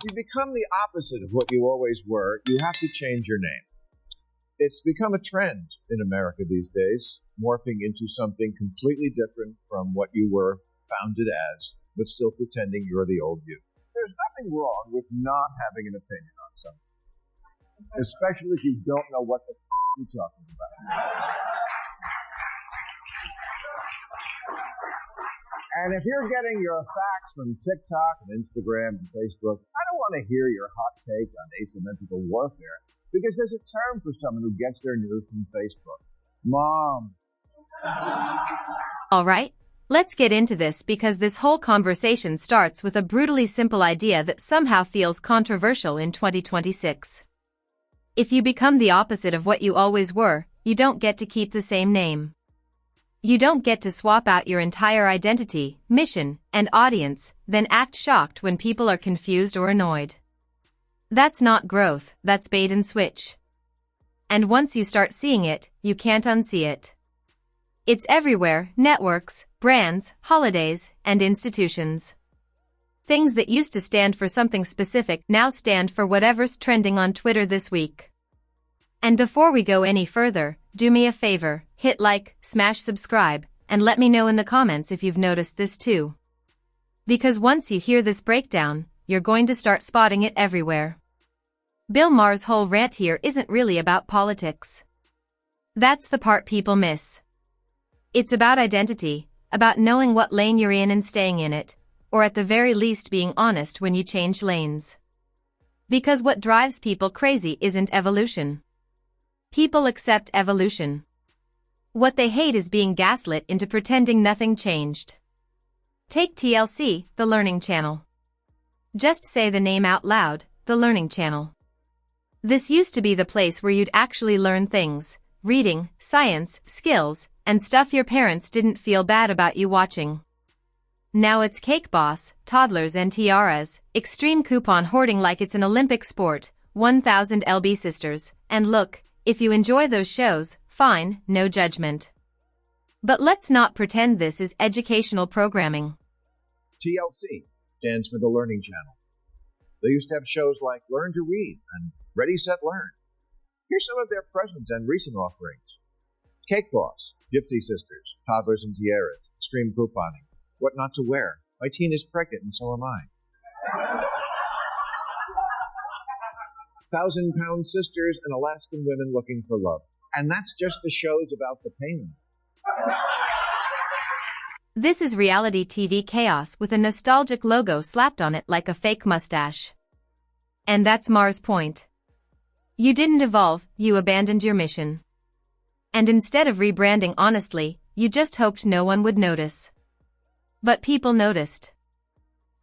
you become the opposite of what you always were, you have to change your name. It's become a trend in America these days, morphing into something completely different from what you were founded as, but still pretending you're the old you. There's nothing wrong with not having an opinion on something, especially if you don't know what the you're talking about. And if you're getting your facts from TikTok and Instagram and Facebook, I don't want to hear your hot take on asymmetrical warfare, because there's a term for someone who gets their news from Facebook. Mom. All right, let's get into this, because this whole conversation starts with a brutally simple idea that somehow feels controversial in 2026. If you become the opposite of what you always were, you don't get to keep the same name. You don't get to swap out your entire identity, mission, and audience, then act shocked when people are confused or annoyed. That's not growth, that's bait and switch. And once you start seeing it, you can't unsee it. It's everywhere: networks, brands, holidays, and institutions. Things that used to stand for something specific now stand for whatever's trending on Twitter this week. And before we go any further, do me a favor, hit like, smash subscribe, and let me know in the comments if you've noticed this too. Because once you hear this breakdown, you're going to start spotting it everywhere. Bill Maher's whole rant here isn't really about politics. That's the part people miss. It's about identity, about knowing what lane you're in and staying in it, or at the very least being honest when you change lanes. Because what drives people crazy isn't evolution. People accept evolution. What they hate is being gaslit into pretending nothing changed. Take TLC, the Learning Channel. Just say the name out loud, the Learning Channel. This used to be the place where you'd actually learn things, reading, science, skills, and stuff your parents didn't feel bad about you watching. Now it's Cake Boss, toddlers and tiaras, extreme coupon hoarding like it's an Olympic sport, 1000 LB Sisters, and look, if you enjoy those shows, fine, no judgment. But let's not pretend this is educational programming. TLC stands for the Learning Channel. They used to have shows like Learn to Read and Ready, Set, Learn. Here's some of their present and recent offerings. Cake Boss, Gypsy Sisters, Toddlers and Tiaras, Extreme Couponing, What Not to Wear, My Teen is Pregnant and So Am I. 1,000-Pound Sisters and Alaskan Women Looking for Love. And that's just the shows about the pain. This is reality TV chaos with a nostalgic logo slapped on it like a fake mustache. And that's Maher's point. You didn't evolve, you abandoned your mission. And instead of rebranding honestly, you just hoped no one would notice. But people noticed.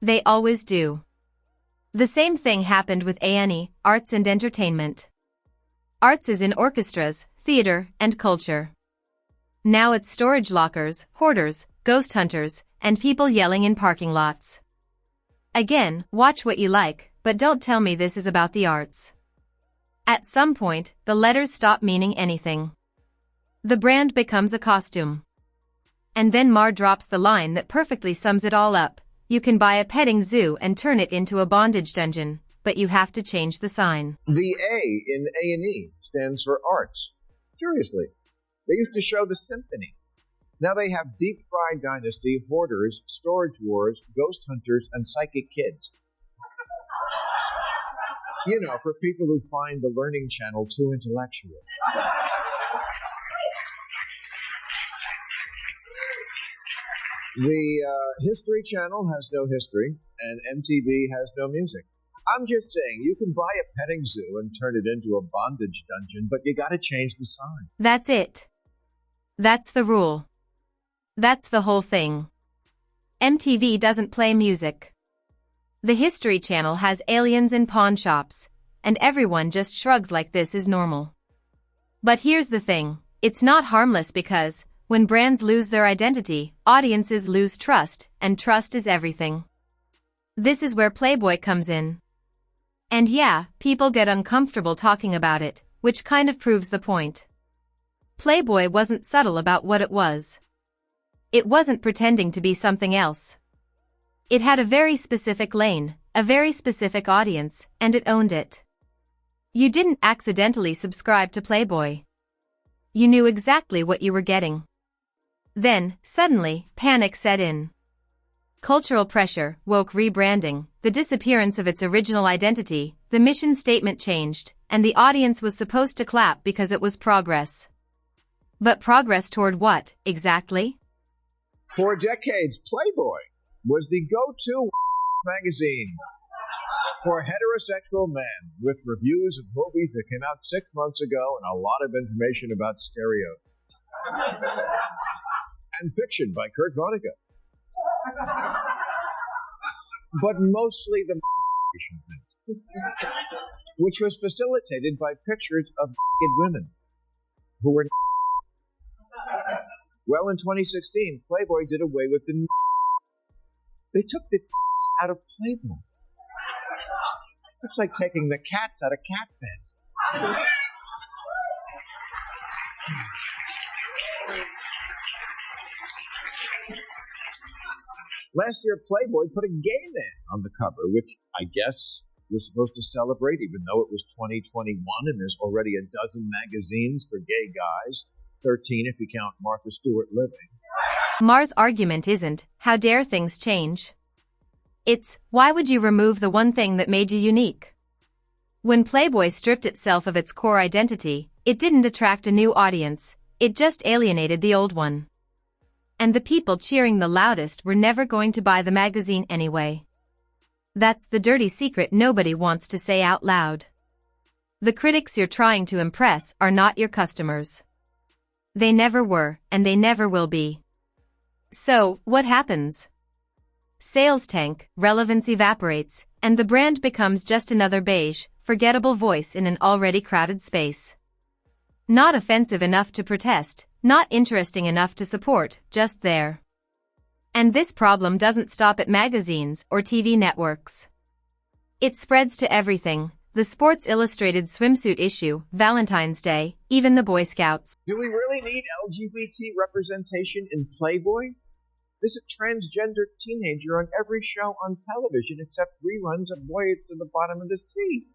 They always do. The same thing happened with A&E, Arts and Entertainment. Arts is in orchestras, theater, and culture. Now it's storage lockers, hoarders, ghost hunters, and people yelling in parking lots. Again, watch what you like, but don't tell me this is about the arts. At some point, the letters stop meaning anything. The brand becomes a costume. And then Maher drops the line that perfectly sums it all up. You can buy a petting zoo and turn it into a bondage dungeon, but you have to change the sign. The A in A&E stands for Arts. Seriously, they used to show the symphony. Now they have Deep Fried Dynasty, Hoarders, Storage Wars, Ghost Hunters, and Psychic Kids. You know, for people who find the Learning Channel too intellectual. The History Channel has no history, and MTV has no music. I'm just saying, you can buy a petting zoo and turn it into a bondage dungeon, but you gotta change the sign. That's it. That's the rule. That's the whole thing. MTV doesn't play music. The History Channel has aliens in pawn shops, and everyone just shrugs like this is normal. But here's the thing, it's not harmless because, when brands lose their identity, audiences lose trust, and trust is everything. This is where Playboy comes in. And yeah, people get uncomfortable talking about it, which kind of proves the point. Playboy wasn't subtle about what it was. It wasn't pretending to be something else. It had a very specific lane, a very specific audience, and it owned it. You didn't accidentally subscribe to Playboy. You knew exactly what you were getting. Then, suddenly, panic set in. Cultural pressure, woke rebranding, the disappearance of its original identity, the mission statement changed, and the audience was supposed to clap because it was progress. But progress toward what, exactly? For decades, Playboy was the go-to magazine for heterosexual men, with reviews of movies that came out 6 months ago and a lot of information about stereos. And fiction by Kurt Vonnegut. But mostly the thing, which was facilitated by pictures of women who were. Well, in 2016, Playboy did away with the. They took the out of Playboy. It's like taking the cats out of cat feds. Last year, Playboy put a gay man on the cover, which I guess was supposed to celebrate, even though it was 2021 and there's already a dozen magazines for gay guys, 13 if you count Martha Stewart Living. Maher's argument isn't, how dare things change? It's, why would you remove the one thing that made you unique? When Playboy stripped itself of its core identity, it didn't attract a new audience, it just alienated the old one. And the people cheering the loudest were never going to buy the magazine anyway. That's the dirty secret nobody wants to say out loud. The critics you're trying to impress are not your customers. They never were, and they never will be. So, what happens? Sales tank, relevance evaporates, and the brand becomes just another beige, forgettable voice in an already crowded space. Not offensive enough to protest, not interesting enough to support, just there. And this problem doesn't stop at magazines or TV networks. It spreads to everything: the Sports Illustrated swimsuit issue, Valentine's Day, even the Boy Scouts. Do we really need LGBT representation in Playboy? There's a transgender teenager on every show on television except reruns of Voyage to the Bottom of the Sea.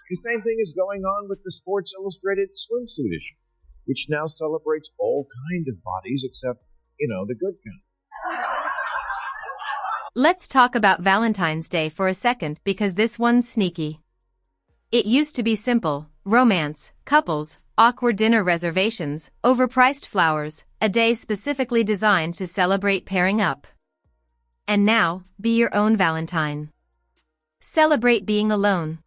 The same thing is going on with the Sports Illustrated swimsuit issue, which now celebrates all kinds of bodies except, the good kind. Let's talk about Valentine's Day for a second because this one's sneaky. It used to be simple: romance, couples, awkward dinner reservations, overpriced flowers, a day specifically designed to celebrate pairing up. And now, be your own Valentine. Celebrate being alone.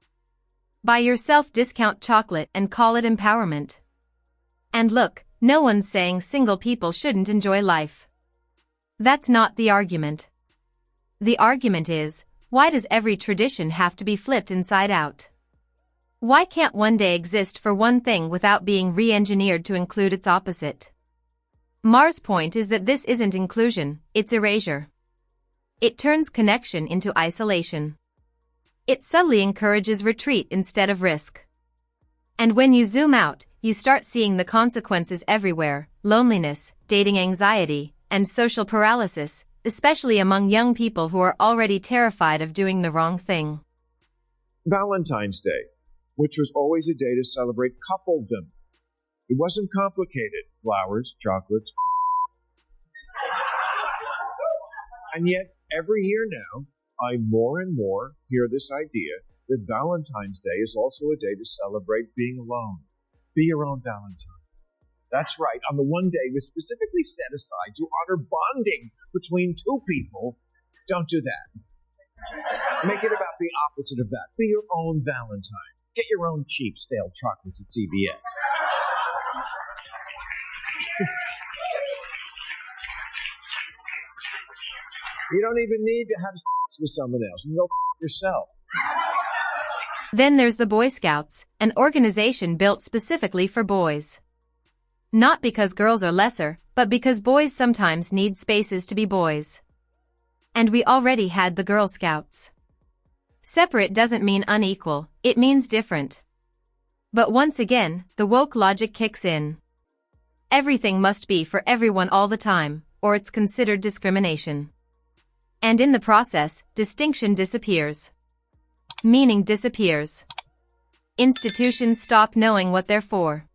Buy yourself discount chocolate and call it empowerment. And look, no one's saying single people shouldn't enjoy life. That's not the argument. The argument is, why does every tradition have to be flipped inside out? Why can't one day exist for one thing without being re-engineered to include its opposite? Maher's point is that this isn't inclusion, it's erasure. It turns connection into isolation. It subtly encourages retreat instead of risk. And when you zoom out, you start seeing the consequences everywhere: loneliness, dating anxiety, and social paralysis, especially among young people who are already terrified of doing the wrong thing. Valentine's Day, which was always a day to celebrate coupledom. It wasn't complicated: flowers, chocolates. And yet, every year now, I more and more hear this idea that Valentine's Day is also a day to celebrate being alone. Be your own Valentine. That's right, on the one day was specifically set aside to honor bonding between two people. Don't do that. Make it about the opposite of that. Be your own Valentine. Get your own cheap, stale chocolates at CVS. You don't even need to have sex with someone else. You can go yourself. Then there's the Boy Scouts, an organization built specifically for boys. Not because girls are lesser, but because boys sometimes need spaces to be boys. And we already had the Girl Scouts. Separate doesn't mean unequal, it means different. But once again, the woke logic kicks in. Everything must be for everyone all the time, or it's considered discrimination. And in the process, distinction disappears. Meaning disappears. Institutions stop knowing what they're for.